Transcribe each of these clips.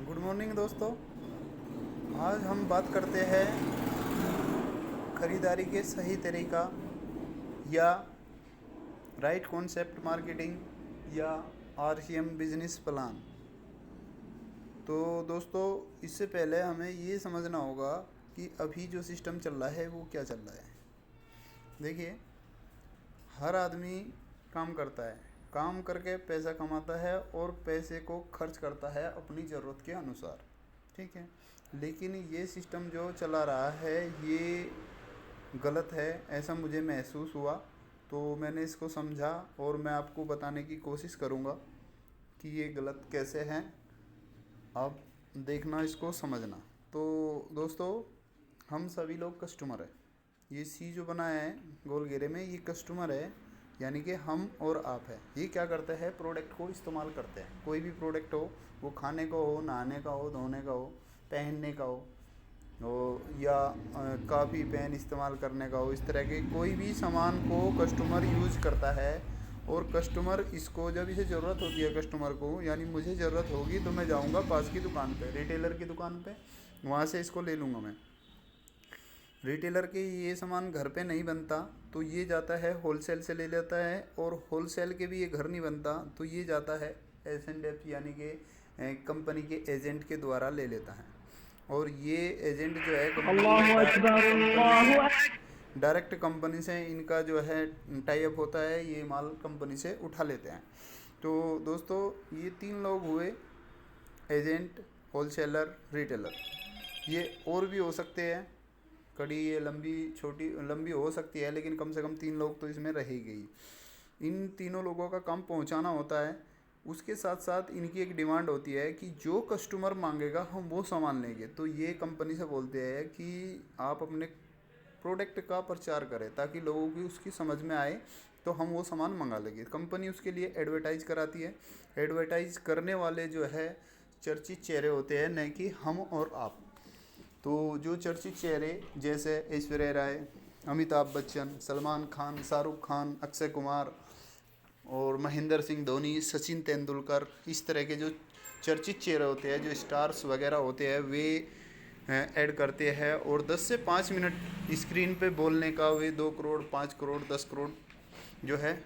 Good morning दोस्तों। आज हम बात करते हैं खरीदारी के सही तरीका या राइट कॉन्सेप्ट मार्केटिंग या आरसीएम बिजनेस प्लान। तो दोस्तों, इससे पहले हमें ये समझना होगा कि अभी जो सिस्टम चल रहा है वो क्या चल रहा है। देखिए, हर आदमी काम करता है, काम करके पैसा कमाता है और पैसे को खर्च करता है अपनी ज़रूरत के अनुसार। ठीक है, लेकिन ये सिस्टम जो चला रहा है ये गलत है, ऐसा मुझे महसूस हुआ। तो मैंने इसको समझा और मैं आपको बताने की कोशिश करूँगा कि ये गलत कैसे हैं। आप देखना, इसको समझना। तो दोस्तों, हम सभी लोग कस्टमर हैं। ये सी जो बना है गोल घेरे में, ये कस्टमर है, यानी कि हम और आप है। ये क्या करते हैं, प्रोडक्ट को इस्तेमाल करते हैं। कोई भी प्रोडक्ट हो, वो खाने का हो, नहाने का हो, धोने का हो, पहनने का हो या काफ़ी पेन इस्तेमाल करने का हो, इस तरह के कोई भी सामान को कस्टमर यूज़ करता है। और कस्टमर इसको, जब इसे ज़रूरत होती है कस्टमर को, यानी मुझे ज़रूरत होगी तो मैं जाऊंगा पास की दुकान पे, रिटेलर की दुकान पे, वहाँ से इसको ले लूँगा मैं। रिटेलर के ये सामान घर पे नहीं बनता तो ये जाता है होलसेल से ले लेता है, और होलसेल के भी ये घर नहीं बनता तो ये जाता है एस&एफ यानी कि कंपनी के एजेंट के द्वारा ले लेता है। और ये एजेंट जो है कंपनी अल्लाहु अकबर अल्लाहु डायरेक्ट कंपनी से इनका जो है टाई अप होता है, ये माल कंपनी से उठा लेते हैं। तो दोस्तों, ये तीन लोग हुए, एजेंट, होलसेलर, रिटेलर। ये और भी हो सकते हैं, कड़ी ये लंबी छोटी लंबी हो सकती है, लेकिन कम से कम तीन लोग तो इसमें रह ही गई। इन तीनों लोगों का काम पहुंचाना होता है। उसके साथ साथ इनकी एक डिमांड होती है कि जो कस्टमर मांगेगा हम वो सामान लेंगे। तो ये कंपनी से बोलते हैं कि आप अपने प्रोडक्ट का प्रचार करें ताकि लोगों की उसकी समझ में आए, तो हम वो सामान मंगा लेंगे। कंपनी उसके लिए एडवर्टाइज कराती है। एडवर्टाइज करने वाले जो है चर्चित चेहरे होते हैं, न कि हम और आप। तो जो चर्चित चेहरे जैसे ऐश्वर्या राय, अमिताभ बच्चन, सलमान खान, शाहरुख खान, अक्षय कुमार और महेंद्र सिंह धोनी, सचिन तेंदुलकर, इस तरह के जो चर्चित चेहरे होते हैं, जो स्टार्स वगैरह होते हैं, वे ऐड करते हैं। और 10 से 5 मिनट स्क्रीन पे बोलने का वे 2 करोड़, 5 करोड़, 10 करोड़ जो है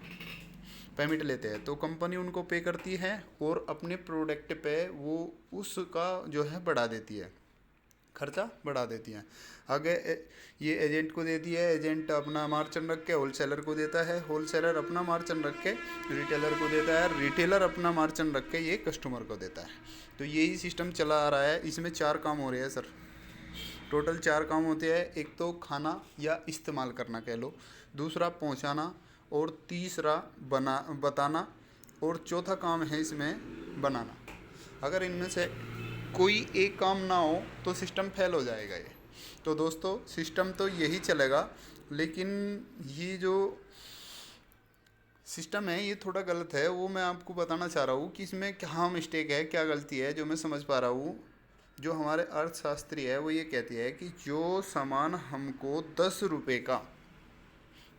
पेमेंट लेते हैं। तो कंपनी उनको पे करती है और अपने प्रोडक्ट पे वो उसका जो है बढ़ा देती है, खर्चा बढ़ा देती हैं। आगे ये एजेंट को देती है, एजेंट अपना मार्जिन रख के होलसेलर को देता है, होलसेलर अपना मार्जिन रख के रिटेलर को देता है, रिटेलर अपना मार्जिन रख के ये कस्टमर को देता है। तो यही सिस्टम चला आ रहा है। इसमें 4 काम हो रहे हैं सर। टोटल 4 काम होते हैं। एक तो खाना या इस्तेमाल करना कह लो, दूसरा पहुंचाना, और तीसरा बताना, और चौथा काम है इसमें बनाना। अगर इनमें से कोई एक काम ना हो तो सिस्टम फेल हो जाएगा ये। तो दोस्तों, सिस्टम तो यही चलेगा, लेकिन ये जो सिस्टम है ये थोड़ा गलत है। वो मैं आपको बताना चाह रहा हूँ कि इसमें क्या मिस्टेक है, क्या गलती है, जो मैं समझ पा रहा हूँ। जो हमारे अर्थशास्त्री है वो ये कहती है कि जो सामान हमको 10 रुपये का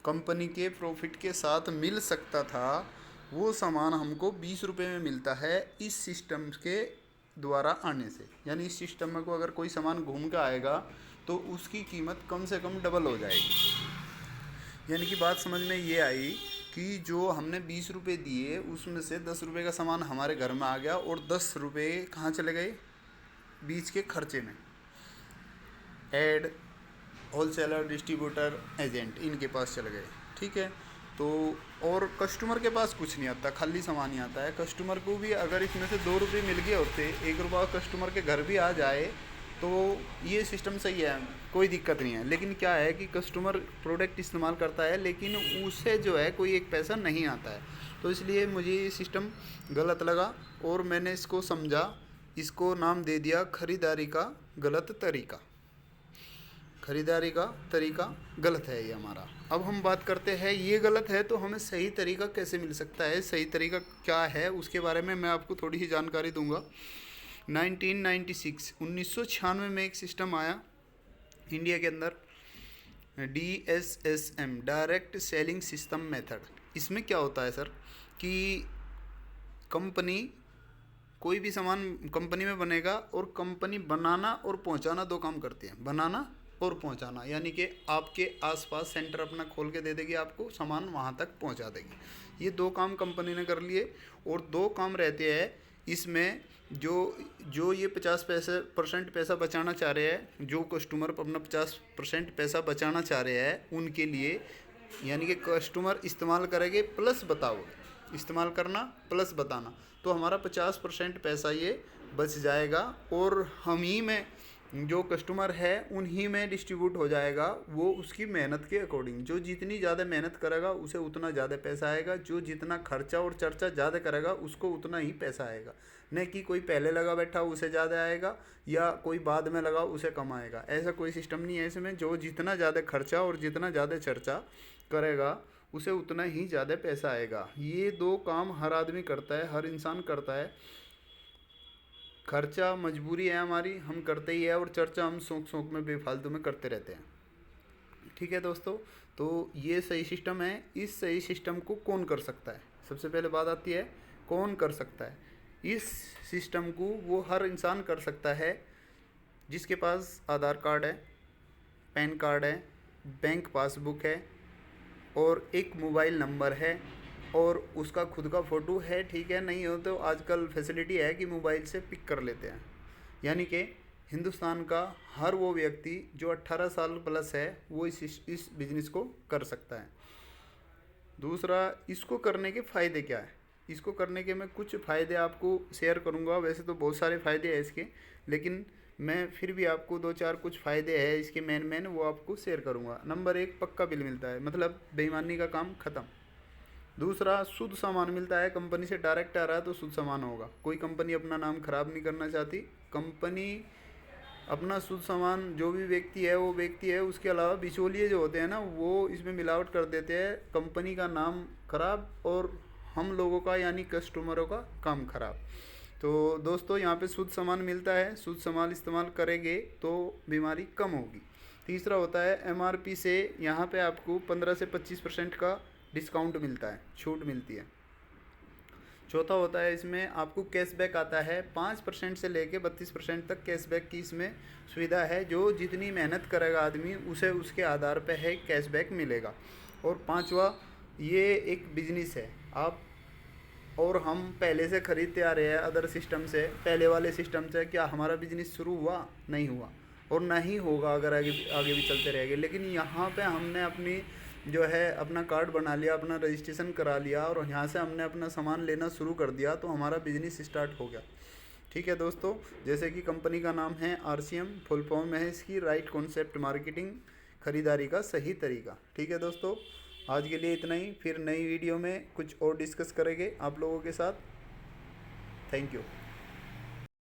कंपनी के प्रॉफिट के साथ मिल सकता था, वो सामान हमको 20 रुपये में मिलता है इस सिस्टम के द्वारा आने से। यानी इस सिस्टम में को अगर कोई सामान घूम के आएगा तो उसकी कीमत कम से कम डबल हो जाएगी। यानी कि बात समझ में ये आई कि जो हमने 20 रुपये दिए उसमें से 10 रुपये का सामान हमारे घर में आ गया, और 10 रुपये कहाँ चले गए, बीच के खर्चे में। एड, होलसेलर, डिस्ट्रीब्यूटर, एजेंट, इनके पास चले गए। ठीक है। तो और कस्टमर के पास कुछ नहीं आता, खाली सामान ही आता है। कस्टमर को भी अगर इसमें से 2 रुपये मिल गए होते, 1 रुपया कस्टमर के घर भी आ जाए, तो ये सिस्टम सही है, कोई दिक्कत नहीं है। लेकिन क्या है कि कस्टमर प्रोडक्ट इस्तेमाल करता है लेकिन उसे जो है कोई एक पैसा नहीं आता है। तो इसलिए मुझे ये सिस्टम गलत लगा और मैंने इसको समझा। इसको नाम दे दिया खरीदारी का गलत तरीका। खरीदारी का तरीका गलत है ये हमारा। अब हम बात करते हैं, ये गलत है तो हमें सही तरीका कैसे मिल सकता है, सही तरीका क्या है, उसके बारे में मैं आपको थोड़ी सी जानकारी दूंगा। 1996 में एक सिस्टम आया इंडिया के अंदर, DSSM, direct selling system method. इसमें क्या होता है सर कि कंपनी कोई भी सामान कंपनी में बनेगा, और कंपनी बनाना और पहुंचाना दो काम करती है, बनाना और पहुंचाना, यानी कि आपके आसपास सेंटर अपना खोल के दे देगी, आपको सामान वहां तक पहुंचा देगी। ये दो काम कंपनी ने कर लिए। और दो काम रहते हैं इसमें, जो जो ये 50% पैसा बचाना चाह रहे हैं, जो कस्टमर अपना 50% पैसा बचाना चाह रहे हैं उनके लिए, यानी कि कस्टमर इस्तेमाल करेंगे प्लस बताओगे, इस्तेमाल करना प्लस बताना, तो हमारा 50% पैसा ये बच जाएगा, और हम ही में जो कस्टमर है उन्हीं में डिस्ट्रीब्यूट हो जाएगा, वो उसकी मेहनत के अकॉर्डिंग। जो जितनी ज़्यादा मेहनत करेगा उसे उतना ज़्यादा पैसा आएगा, जो जितना खर्चा और चर्चा ज़्यादा करेगा उसको उतना ही पैसा आएगा। न कि कोई पहले लगा बैठा उसे ज़्यादा आएगा, या कोई बाद में लगा उसे कम आएगा, ऐसा कोई सिस्टम नहीं है इसमें। जो जितना ज़्यादा खर्चा और जितना ज़्यादा चर्चा करेगा उसे उतना ही ज़्यादा पैसा आएगा। ये दो काम हर आदमी करता है, हर इंसान करता है। खर्चा मजबूरी है हमारी, हम करते ही है, और चर्चा हम शौक शौक में बेफालतू में करते रहते हैं। ठीक है दोस्तों, तो ये सही सिस्टम है। इस सही सिस्टम को कौन कर सकता है? सबसे पहले बात आती है कौन कर सकता है इस सिस्टम को। वो हर इंसान कर सकता है जिसके पास आधार कार्ड है, पैन कार्ड है, बैंक पासबुक है, और एक मोबाइल नंबर है, और उसका खुद का फ़ोटो है। ठीक है, नहीं हो तो आजकल फैसिलिटी है कि मोबाइल से पिक कर लेते हैं। यानी कि हिंदुस्तान का हर वो व्यक्ति जो 18 साल प्लस है वो इस बिज़नेस को कर सकता है। दूसरा, इसको करने के फ़ायदे क्या है? इसको करने के मैं कुछ फ़ायदे आपको शेयर करूंगा। वैसे तो बहुत सारे फ़ायदे हैं इसके, लेकिन मैं फिर भी आपको दो चार कुछ फ़ायदे हैं इसके मेन वो आपको शेयर करूंगा। नंबर 1, पक्का बिल मिलता है, मतलब बेईमानी का काम ख़त्म। दूसरा, शुद्ध सामान मिलता है, कंपनी से डायरेक्ट आ रहा है तो शुद्ध सामान होगा। कोई कंपनी अपना नाम खराब नहीं करना चाहती। कंपनी अपना शुद्ध सामान, जो भी व्यक्ति है, उसके अलावा बिचौलिए जो होते हैं ना, वो इसमें मिलावट कर देते हैं। कंपनी का नाम खराब और हम लोगों का यानी कस्टमरों का काम खराब। तो दोस्तों, यहाँ पे शुद्ध सामान मिलता है, शुद्ध सामान इस्तेमाल करेंगे तो बीमारी कम होगी। तीसरा होता है MRP से यहाँ पे आपको 15 से 25% का डिस्काउंट मिलता है, छूट मिलती है। चौथा होता है इसमें आपको कैशबैक आता है, 5% से लेके 32% तक कैशबैक की इसमें सुविधा है। जो जितनी मेहनत करेगा आदमी उसे उसके आधार पे है कैशबैक मिलेगा। और पांचवा, ये एक बिजनेस है, आप और हम पहले से खरीदते आ रहे हैं अदर सिस्टम से, पहले वाले सिस्टम से। क्या हमारा बिजनेस शुरू हुआ? नहीं हुआ, और ना ही होगा अगर आगे भी चलते रहेंगे। लेकिन यहाँ पे हमने अपनी जो है अपना कार्ड बना लिया, अपना रजिस्ट्रेशन करा लिया, और यहाँ से हमने अपना सामान लेना शुरू कर दिया, तो हमारा बिजनेस स्टार्ट हो गया। ठीक है दोस्तों, जैसे कि कंपनी का नाम है RCM, फुल फॉर्म है इसकी राइट कॉन्सेप्ट मार्केटिंग, खरीदारी का सही तरीका। ठीक है दोस्तों, आज के लिए इतना ही। फिर नई वीडियो में कुछ और डिस्कस करेंगे आप लोगों के साथ। Thank you.